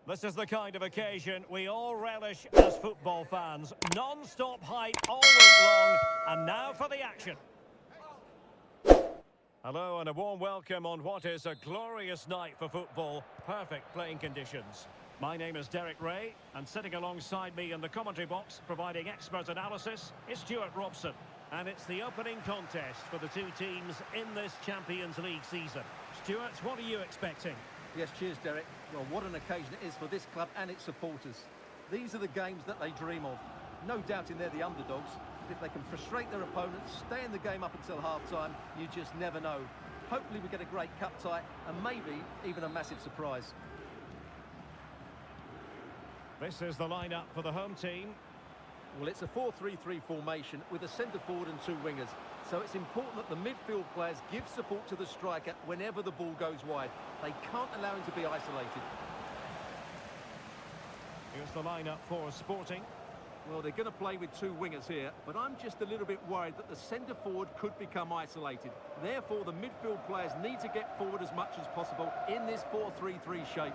This is the kind of occasion we all relish as football fans. Non-stop hype all week long, and now for the action. Hello and a warm welcome on what is a glorious night for football. Perfect playing conditions. My name is Derek Ray, and sitting alongside me in the commentary box, providing expert analysis, is Stuart Robson. And it's the opening contest for the two teams in this Champions League season. Stuart, what are you expecting? Yes, cheers, Derek. Well, what an occasion it is for this club and its supporters. These are the games that they dream of. No doubting they're the underdogs. If they can frustrate their opponents, stay in the game up until half-time, you just never know. Hopefully we get a great cup tie and maybe even a massive surprise. This is the lineup for the home team. Well, it's a 4-3-3 formation with a centre forward and two wingers. So it's important that the midfield players give support to the striker whenever the ball goes wide. They can't allow him to be isolated. Here's the lineup for Sporting. Well, they're going to play with two wingers here, but I'm just a little bit worried that the centre forward could become isolated. Therefore, the midfield players need to get forward as much as possible in this 4-3-3 shape.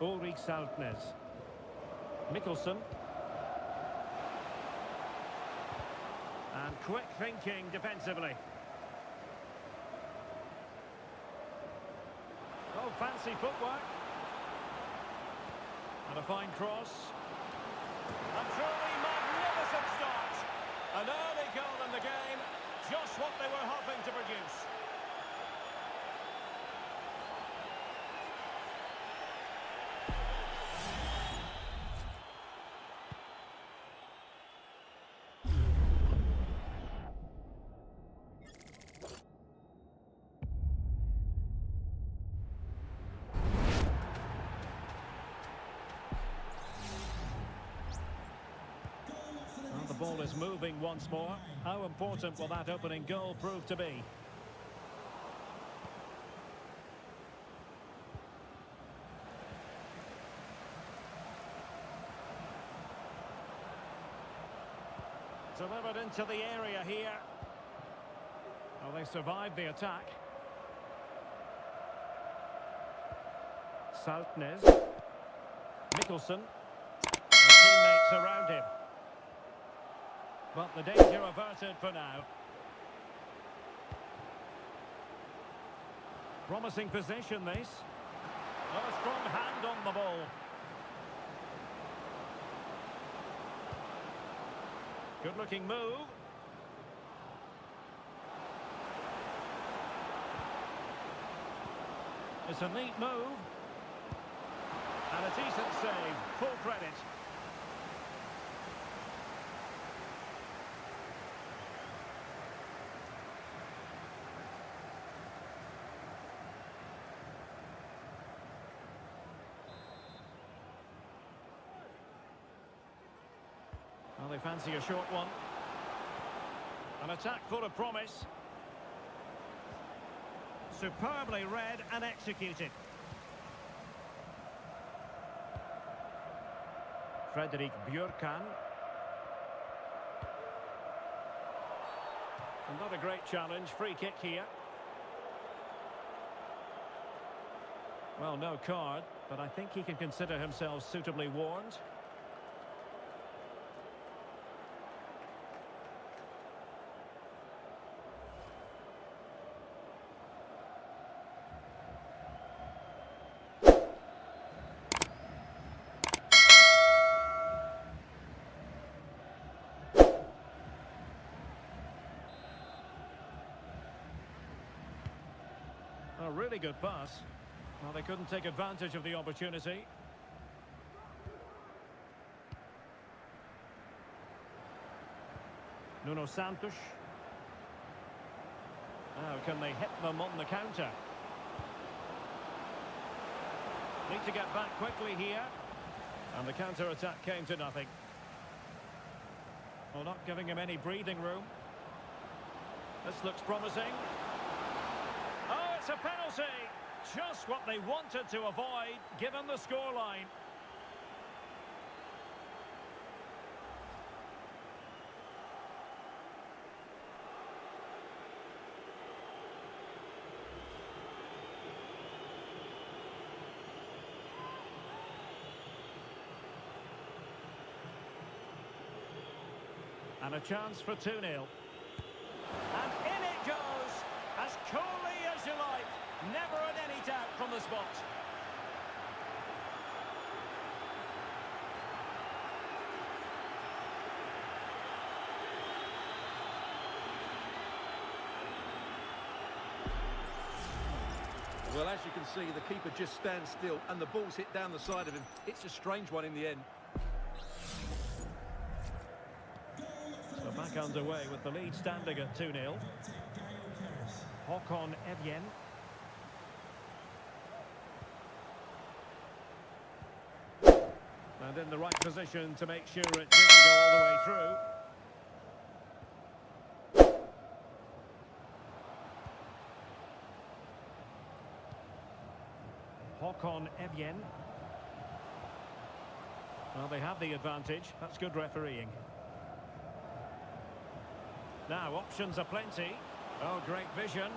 Ulrich Saltnes. Mikkelsen. And quick thinking defensively. Oh, fancy footwork. And a fine cross. A truly magnificent start. An early goal in the game. Just what they were hoping to produce. The ball is moving once more. How important will that opening goal prove to be? Delivered into the area here. Well, they survived the attack. Saltnes. Mikkelsen. And teammates around him. But the danger averted for now. Promising position, this. Oh, a strong hand on the ball. Good-looking move. It's a neat move. And a decent save. Full credit. Well, they fancy a short one. An attack full of promise. Superbly read and executed. Fredrik Björkan. Not a great challenge. Free kick here. Well, no card, but I think he can consider himself suitably warned. A really good pass. Well, they couldn't take advantage of the opportunity. Nuno Santos. Now, can they hit them on the counter? Need to get back quickly here. And the counter-attack came to nothing. Well, not giving him any breathing room. This looks promising. Oh, it's a penalty! Just what they wanted to avoid, given the scoreline. And a chance for 2-0. And in it goes, as coolly as you like. Never in any doubt from the spot. Well, as you can see, the keeper just stands still and the ball's hit down the side of him. It's a strange one in the end. So back underway with the lead standing at 2-0. Håkon Evjen. And in the right position to make sure it didn't go all the way through. Håkon Evjen. Well, they have the advantage. That's good refereeing. Now, options are plenty. Oh, great vision.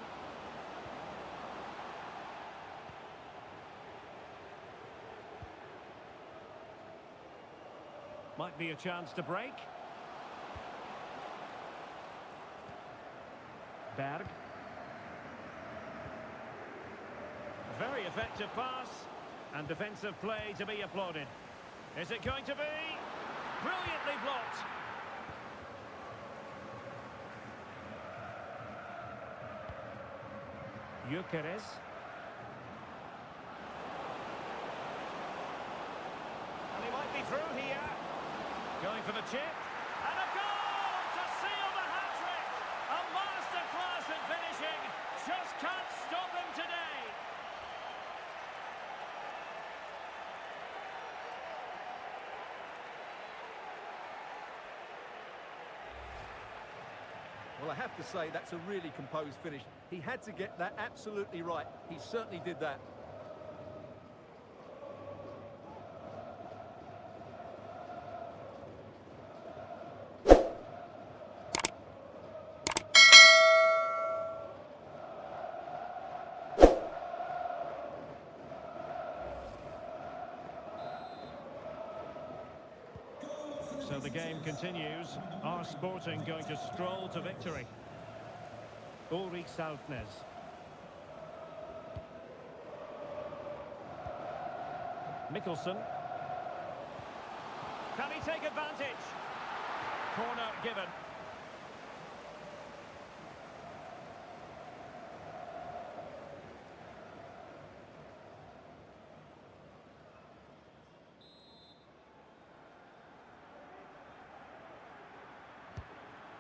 Might be a chance to break. Berg. Very effective pass. And defensive play to be applauded. Is it going to be? Brilliantly blocked. Gyökeres. And he might be through here. Going for the chip. And a goal to seal the hat-trick. A masterclass in finishing. Just can't stop him today. Well, I have to say, that's a really composed finish. He had to get that absolutely right. He certainly did that. So the game continues. Our Sporting going to stroll to victory. Ulrich Saltnes. Mikkelsen. Can he take advantage? Corner given.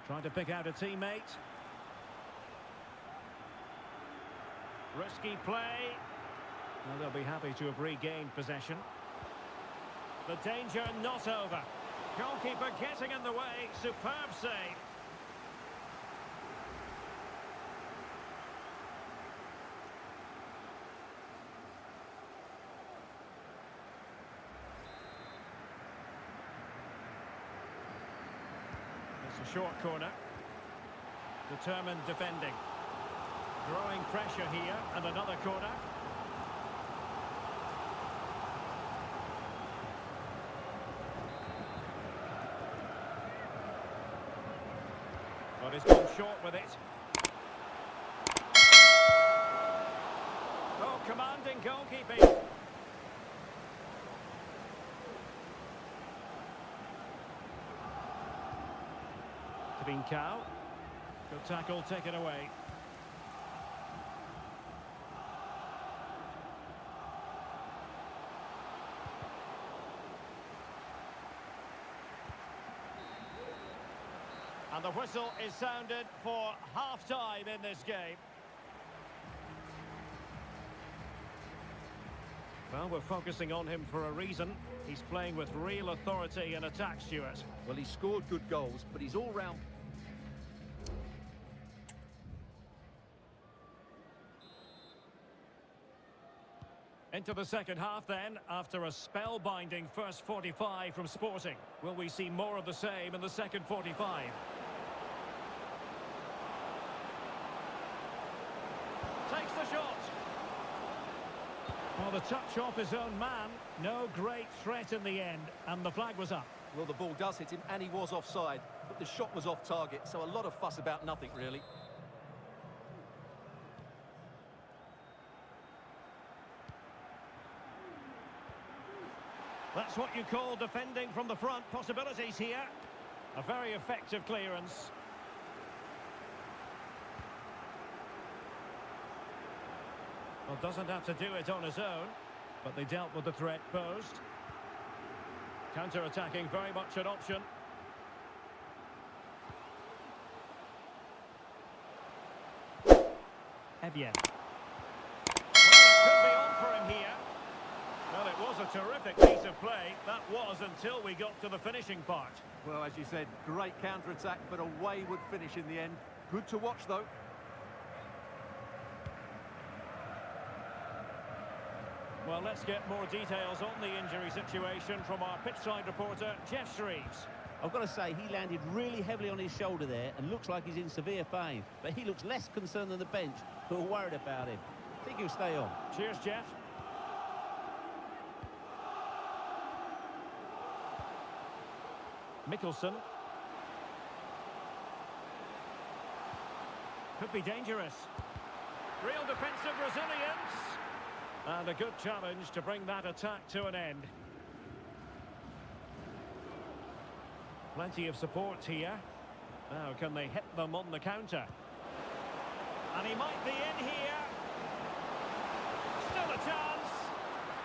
Trying to pick out a teammate. Risky play. Well, they'll be happy to have regained possession. The danger not over. Goalkeeper getting in the way. Superb save. It's a short corner. Determined defending. Growing pressure here, and another corner. But he's gone short with it. Oh, commanding goalkeeping. Trincao. Good tackle taken away. And the whistle is sounded for half-time in this game. Well, we're focusing on him for a reason. He's playing with real authority in attack, Stuart. Well, he scored good goals, but he's all-round. Into the second half then, after a spellbinding first 45 from Sporting. Will we see more of the same in the second 45? Takes the shot. Well, the touch off his own man. No great threat in the end, and the flag was up. Well, the ball does hit him, and he was offside, but the shot was off target, so a lot of fuss about nothing, really. That's what you call defending from the front. Possibilities here. A very effective clearance. Well, doesn't have to do it on his own, but they dealt with the threat posed. Counter-attacking, very much an option. Evian. Well, it could be on for him here. Well, it was a terrific piece of play. That was until we got to the finishing part. Well, as you said, great counter-attack, but a wayward finish in the end. Good to watch, though. Well, let's get more details on the injury situation from our pitchside reporter, Jeff Shreves. I've got to say, he landed really heavily on his shoulder there and looks like he's in severe pain. But he looks less concerned than the bench, who are worried about him. I think he'll stay on. Cheers, Jeff. Mickelson. Could be dangerous. Real defensive resilience. And a good challenge to bring that attack to an end. Plenty of support here. Now, can they hit them on the counter? And he might be in here. Still a chance.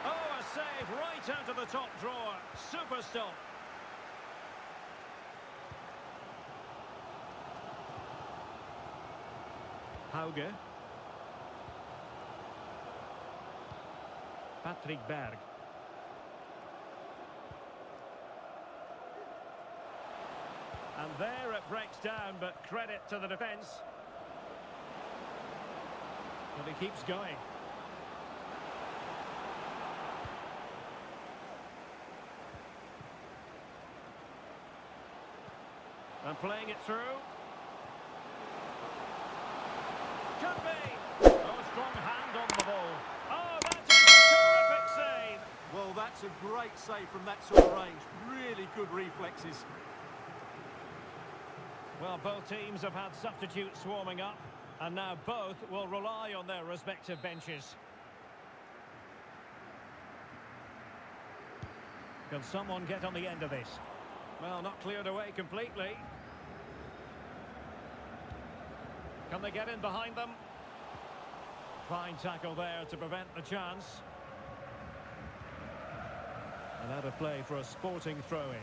Oh, a save right out of the top drawer. Super stop. Hauge. Patrick Berg. And there it breaks down, but credit to the defence. But he keeps going. And playing it through. Could be. Oh, strong hand on the ball. Oh, that's a terrific save. Well, that's a great save from that sort of range. Really good reflexes. Well, both teams have had substitutes swarming up, and now both will rely on their respective benches. Can someone get on the end of this? Well, not cleared away completely. Can they get in behind them? Fine tackle there to prevent the chance. And out of play for a sporting throw-in.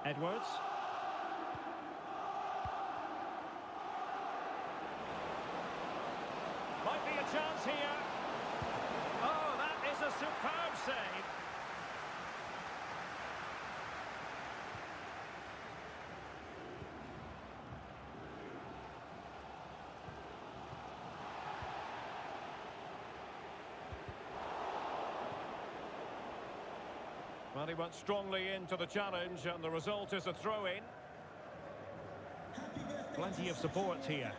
Edwards. Might be a chance here. Oh, that is a superb save. Well, he went strongly into the challenge, and the result is a throw-in. Plenty of support here.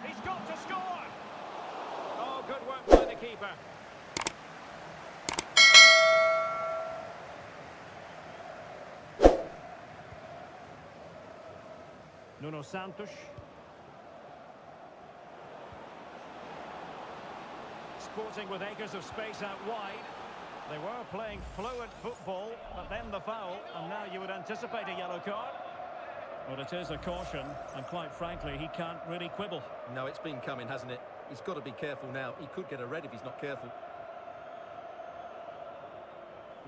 He's got to score! Oh, good work by the keeper. Nuno Santos. Sporting with acres of space out wide. They were playing fluid football, but then the foul, and now you would anticipate a yellow card. But it is a caution, and quite frankly, he can't really quibble. No, it's been coming, hasn't it? He's got to be careful now. He could get a red if he's not careful.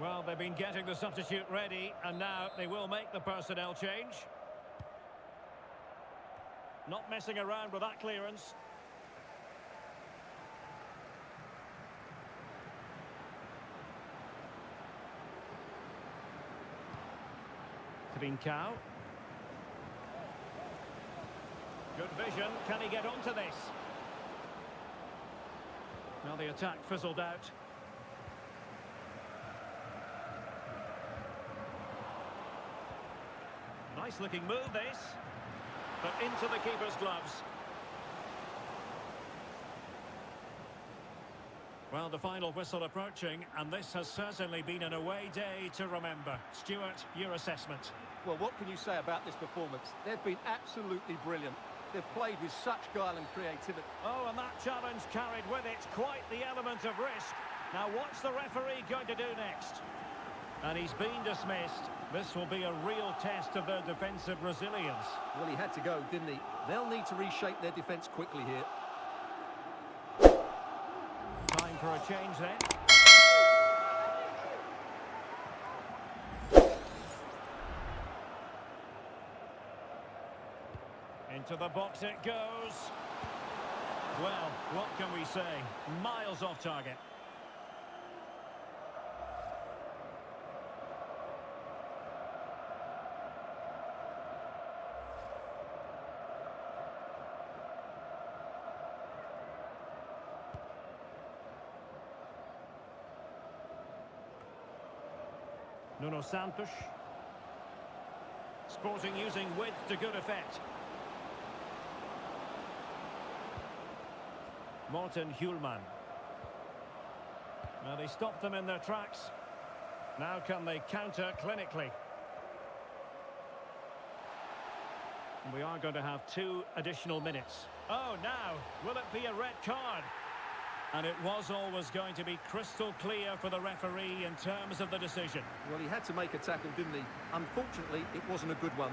Well, they've been getting the substitute ready, and now they will make the personnel change. Not messing around with that clearance. Trincao. Good vision. Can he get onto this? Well, the attack fizzled out. Nice looking move, this. But into the keeper's gloves. Well, the final whistle approaching, and this has certainly been an away day to remember. Stuart, your assessment. Well, what can you say about this performance? They've been absolutely brilliant. They've played with such guile and creativity. Oh, and that challenge carried with it quite the element of risk. Now, what's the referee going to do next? And he's been dismissed. This will be a real test of their defensive resilience. Well, he had to go, didn't he? They'll need to reshape their defence quickly here. Time for a change then. Into the box it goes. Well, what can we say? Miles off target. Nuno Santos. Sporting using width to good effect. Morten Hjulman. Well, they stopped them in their tracks. Now can they counter clinically? We are going to have 2 additional minutes. Oh, now, will it be a red card? And it was always going to be crystal clear for the referee in terms of the decision. Well, he had to make a tackle, didn't he? Unfortunately, it wasn't a good one.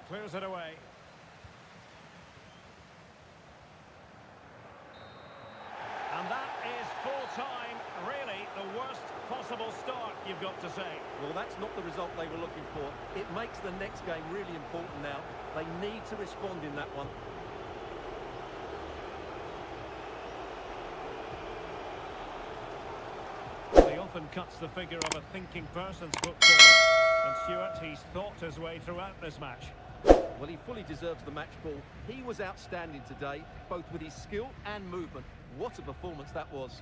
Clears it away. And that is full-time. Really, the worst possible start, you've got to say. Well, that's not the result they were looking for. It makes the next game really important now. They need to respond in that one. He often cuts the figure of a thinking person's footballer. And Stuart, he's thought his way throughout this match. Well, he fully deserves the match ball. He was outstanding today, both with his skill and movement. What a performance that was.